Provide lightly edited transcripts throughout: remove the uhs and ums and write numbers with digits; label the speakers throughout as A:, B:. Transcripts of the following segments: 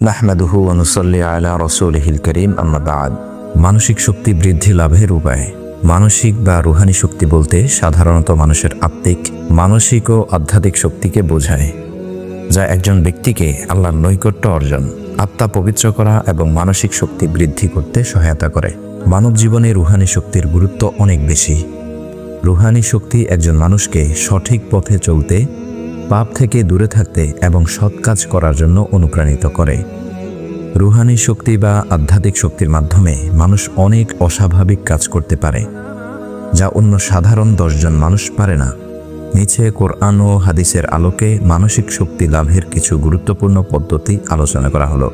A: নাহমাদুহু ওয়া নুসাল্লি আলা রাসূলিহিল কারীম আম্মা বা'দ। মানসিক শক্তি বৃদ্ধি লাভের উপায়। মানসিক বা রুহানি শক্তি বলতে সাধারণত মানুষের আত্মিক, মানসিক ও আধ্যাত্মিক শক্তিকে বোঝায়, যা একজন ব্যক্তিকে আল্লাহর নৈকট্য অর্জন, আত্মা পবিত্র করা এবং মানসিক শক্তি বৃদ্ধি করতে সহায়তা করে। মানব জীবনে রুহানি শক্তির গুরুত্ব অনেক বেশি। রুহানি শক্তি একজন মানুষকে সঠিক পথে চলতে, পাপ থেকে দূরে থাকতে এবং সৎ কাজ করার জন্য অনুপ্রাণিত করে। রুহানি শক্তি বা আধ্যাত্মিক শক্তির মাধ্যমে মানুষ অনেক অস্বাভাবিক কাজ করতে পারে, যা অন্য সাধারণ 10 জন মানুষ পারে না। নিচে কোরআন ও হাদিসের আলোকে মানসিক শক্তি লাভের কিছু গুরুত্বপূর্ণ পদ্ধতি আলোচনা করা হলো।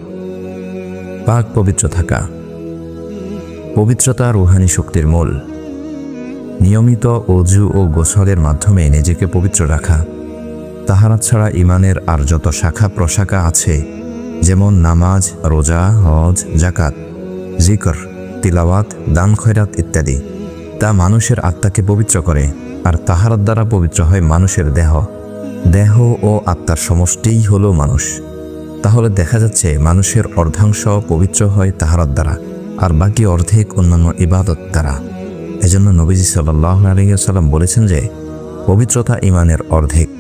A: পাক পবিত্র থাকা। পবিত্রতা রুহানি শক্তির মূল। নিয়মিত ওযু ও গোসলের মাধ্যমে নিজেকে পবিত্র রাখা। তাহারাত ছাড়া ইমানের আর যত শাখা প্রশাখা আছে, যেমন নামাজ, রোজা, হজ, জাকাত, জিকর, তিলাওয়াত, দান খয়রাত ইত্যাদি, তা মানুষের আত্মাকে পবিত্র করে। আর তাহারাত দ্বারা পবিত্র হয় মানুষের দেহ। দেহ ও আত্মার সমষ্টিই হলো মানুষ। তাহলে দেখা যাচ্ছে মানুষের অর্ধাংশ পবিত্র হয় তাহারাত দ্বারা, আর বাকি অর্ধেক অন্যান্য ইবাদত দ্বারা। এজন্য নবীজি সাল্লাল্লাহু আলাইহি ওয়াসাল্লাম বলেছেন যে পবিত্রতা ইমানের অর্ধেক।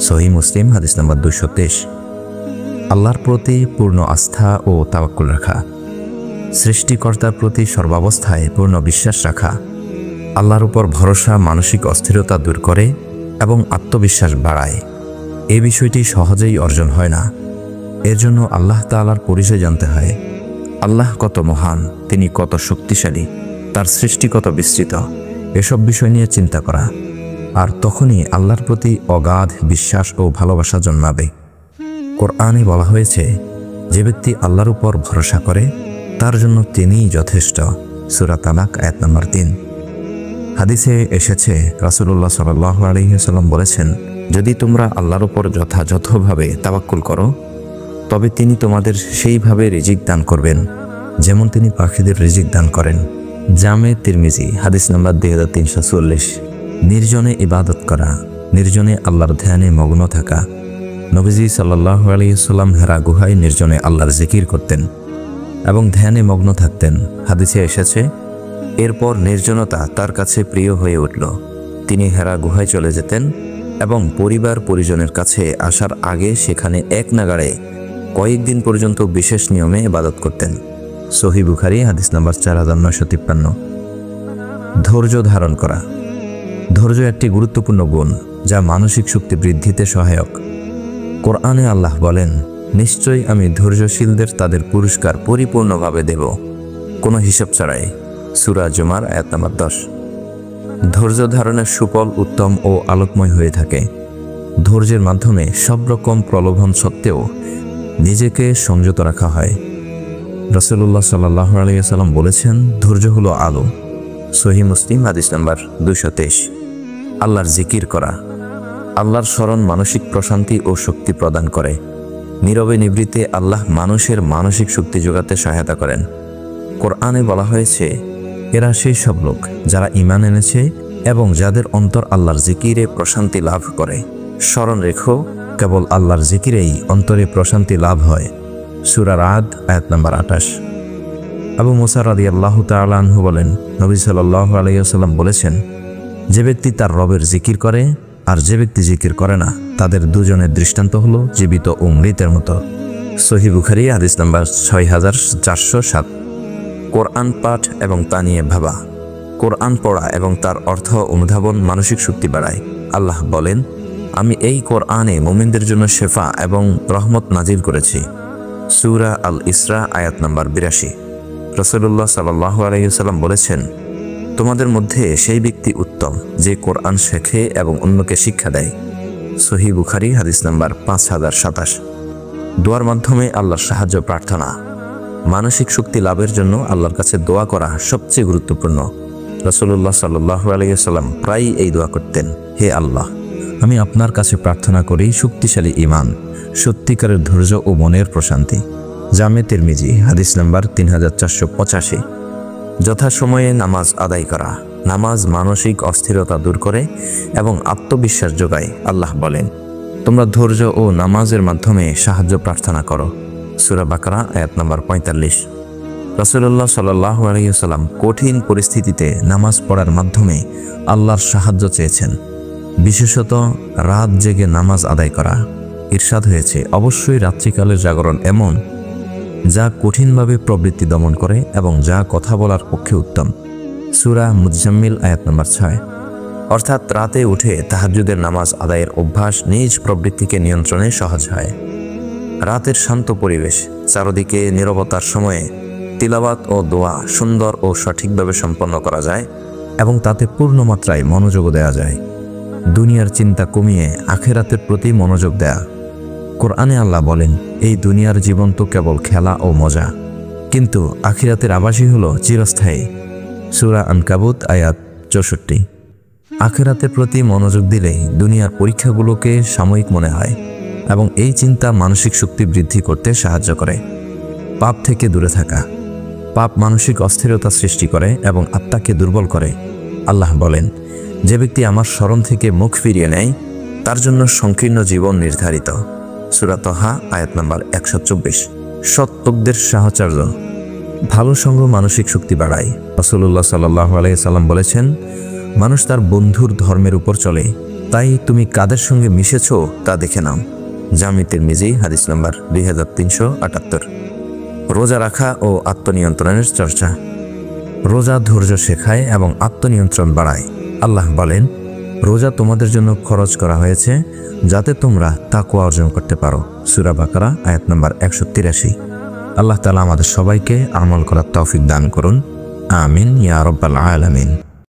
A: সহিহ মুসলিম হাদিস নম্বর 223। আল্লাহর প্রতি পূর্ণ আস্থা ও তাওয়াক্কুল রাখা। সৃষ্টিকর্তার প্রতি সর্বাবস্থায় পূর্ণ বিশ্বাস রাখা। আল্লাহর উপর ভরসা মানসিক অস্থিরতা দূর করে এবং আত্মবিশ্বাস বাড়ায়। এই বিষয়টি সহজেই অর্জন হয় না। এর জন্য আল্লাহ তাআলার পরিচয় জানতে হয়। আল্লাহ কত মহান, তিনি কত শক্তিশালী, তার সৃষ্টি কত বিস্তৃত, এসব বিষয় নিয়ে চিন্তা করা। আর তখনই আল্লাহর প্রতি অগাধ বিশ্বাস ও ভালোবাসা জন্মাবে। কোরআনে বলা হয়েছে, যে ব্যক্তি আল্লাহর উপর ভরসা করে তার জন্য তিনিই যথেষ্ট। সূরা তালাক আয়াত নম্বর 3। হাদিসে এসেছে, রাসূলুল্লাহ সাল্লাল্লাহু আলাইহি ওয়াসাল্লাম বলেছেন, যদি তোমরা আল্লাহর উপর যথাযথভাবে তাওয়াক্কুল করো, তবে তিনি তোমাদের সেইভাবে রিজিক দান করবেন যেমন তিনি পাখিদের রিজিক দান করেন। জামে তিরমিজি হাদিস নম্বর 2344। নির্জনে ইবাদত করা। নির্জনে আল্লাহর ধ্যানে মগ্ন থাকা। নবীজি সাল্লাল্লাহু আলাইহি ওয়াসাল্লাম হেরা গুহায় নির্জনে আল্লাহর জিকির করতেন এবং ধ্যানে মগ্ন থাকতেন। হাদিসে এসেছে, এরপর নির্জনতা তার কাছে প্রিয় হয়ে উঠল। তিনি হেরা গুহায় চলে যেতেন এবং পরিবার পরিজনের কাছে আসার আগে সেখানে এক নাগাড়ে কয়েকদিন পর্যন্ত বিশেষ নিয়মে ইবাদত করতেন। সহিহ বুখারী হাদিস নম্বর 4953। ধৈর্য ধারণ করা। ধৈর্য একটি গুরুত্বপূর্ণ গুণ যা মানসিক শক্তি বৃদ্ধিতে সহায়ক। কোরআনে আল্লাহ বলেন, নিশ্চয়ই আমি ধৈর্যশীলদের তাদের পুরস্কার পরিপূর্ণভাবে দেব, কোনো হিসাব ছাড়াই। সূরা জুমার আয়াত নম্বর 10। ধৈর্য ধারণের সুফল উত্তম ও আলোকময় হয়ে থাকে। ধৈর্যের মাধ্যমে সব রকম প্রলোভন সত্ত্বেও নিজেকে সংযত রাখা হয়। রাসূলুল্লাহ সাল্লাল্লাহু আলাইহি ওয়াসাল্লাম বলেছেন, ধৈর্য হলো আলো। সহিহ মুসলিম হাদিস নম্বর 223। আল্লাহর জিকির করা। আল্লাহর স্মরণ মানসিক প্রশান্তি ও শক্তি প্রদান করে। নীরবে নিভৃতে আল্লাহ মানুষের মানসিক শক্তি যোগাতে সহায়তা করেন। কোরআনে বলা হয়েছে, এরা সেই সব লোক যারা ঈমান এনেছে এবং যাদের অন্তর আল্লাহর জিকিরে প্রশান্তি লাভ করে। স্মরণ রেখো, কেবল আল্লাহর জিকিরেই অন্তরে প্রশান্তি লাভ হয়। সূরা রাদ আয়াত নম্বর 28। আবু মুসা রাদিয়াল্লাহু তাআলা আনহু বলেন, নবী সাল্লাল্লাহু আলাইহি ওয়াসাল্লাম বলেছেন, যে ব্যক্তি তার রবের জিকির করে আর যে ব্যক্তি জিকির করে না, তাদের দুজনের দৃষ্টান্ত হলো জীবিত ও মৃতের মতো। সহিহ বুখারী হাদিস নম্বর 6407। কোরআন পাঠ এবং তা নিয়ে ভাবা। কোরআন পড়া এবং তার অর্থ অনুধাবন মানসিক শক্তি বাড়ায়। আল্লাহ বলেন, আমি এই কোরআনে মুমিনদের জন্য শেফা এবং রহমত নাজিল করেছি। সূরা আল ইসরা আয়াত নম্বর 82। রাসূলুল্লাহ সাল্লাল্লাহু আলাইহি ওয়াসাল্লাম বলেছেন, তোমাদের মধ্যে সেই ব্যক্তি উত্তম যে কোরআন শেখে এবং অন্যকে শিক্ষা দেয়। সহিহ বুখারী হাদিস নম্বর 5027। দোয়ার মাধ্যমে আল্লাহর সাহায্য প্রার্থনা। মানসিক শক্তি লাভের জন্য আল্লাহর কাছে দোয়া করা সবচেয়ে গুরুত্বপূর্ণ। রাসূলুল্লাহ সাল্লাল্লাহু আলাইহি ওয়াসাল্লাম প্রায়ই এই দোয়া করতেন, হে আল্লাহ, আমি আপনার কাছে প্রার্থনা করি শক্তিশালী ঈমান, সত্যিকারের ধৈর্য ও মনের প্রশান্তি। জামে তিরমিজি হাদিস নম্বর 3485। যথাসময়ে নামাজ আদায় করা। নামাজ মানসিক অস্থিরতা দূর করে এবং আত্মবিশ্বাস যোগায়। আল্লাহ বলেন, তোমরা ধৈর্য ও নামাজের মাধ্যমে সাহায্য প্রার্থনা করো। সূরা বাকারা আয়াত নম্বর 45। রাসূলুল্লাহ সাল্লাল্লাহু আলাইহি ওয়াসাল্লাম কঠিন পরিস্থিতিতে নামাজ পড়ার মাধ্যমে আল্লাহর সাহায্য চেয়েছেন, বিশেষত রাত জেগে নামাজ আদায় করা। ইরশাদ হয়েছে, অবশ্যই রাত্রিকালের জাগরণ এমন যা কঠিনভাবে প্রবৃত্তি দমন করে এবং যা কথা বলার পক্ষে উত্তম। সূরা মুজাম্মিল আয়াত নম্বর 6। অর্থাৎ রাতে উঠে তাহাজ্জুদের নামাজ আদায়ের অভ্যাস নিজ প্রবৃত্তিকে নিয়ন্ত্রণে সহজ হয়। রাতের শান্ত পরিবেশ, চারদিকে নীরবতার সময়ে তিলাওয়াত ও দোয়া সুন্দর ও সঠিকভাবে সম্পন্ন করা যায় এবং তাতে পূর্ণ মাত্রায় মনোযোগও দেওয়া যায়। দুনিয়ার চিন্তা কমিয়ে আখিরাতের প্রতি মনোযোগ দেয়া। কোরআনে আল্লাহ বলেন, এই দুনিয়ার জীবন তো কেবল খেলা ও মজা, কিন্তু আখিরাতের আবাসই হলো চিরস্থায়ী। সূরা আনকাবুত আয়াত 64। আখিরাতের প্রতি মনোযোগ দিলেই দুনিয়ার পরীক্ষাগুলোকে সাময়িক মনে হয় এবং এই চিন্তা মানসিক শক্তি বৃদ্ধি করতে সাহায্য করে। পাপ থেকে দূরে থাকা। পাপ মানসিক অস্থিরতা সৃষ্টি করে এবং আত্মাকে দুর্বল করে। আল্লাহ বলেন, যে ব্যক্তি আমার স্মরণ থেকে মুখ ফিরিয়ে নেয় তার জন্য সংকীর্ণ জীবন নির্ধারিত। সূরা তাহা আয়াত নম্বর 124। সৎ লোকদের সাহচর্য। ভালো সঙ্গ মানসিক শক্তি বাড়ায়। রাসূলুল্লাহ সাল্লাল্লাহু আলাইহি সাল্লাম বলেছেন, মানুষ তার বন্ধুর ধর্মের উপর চলে, তাই তুমি কাদের সঙ্গে মিশেছো তা দেখে নাও। জামি তিরমিজি হাদিস নম্বর 2378। রোজা রাখা ও আত্মনিয়ন্ত্রণের চর্চা। রোজা ধৈর্য শেখায় এবং আত্মনিয়ন্ত্রণ বাড়ায়। আল্লাহ বলেন, রোজা তোমাদের জন্য খরচ করা হয়েছে যাতে তোমরা তাকওয়া অর্জন করতে পারো। সূরা বাকারা আয়াত নম্বর 183। আল্লাহ তাআলা আমাদের সবাইকে আমল করার তৌফিক দান করুন। আমিন ইয়া রাব্বাল আলামিন।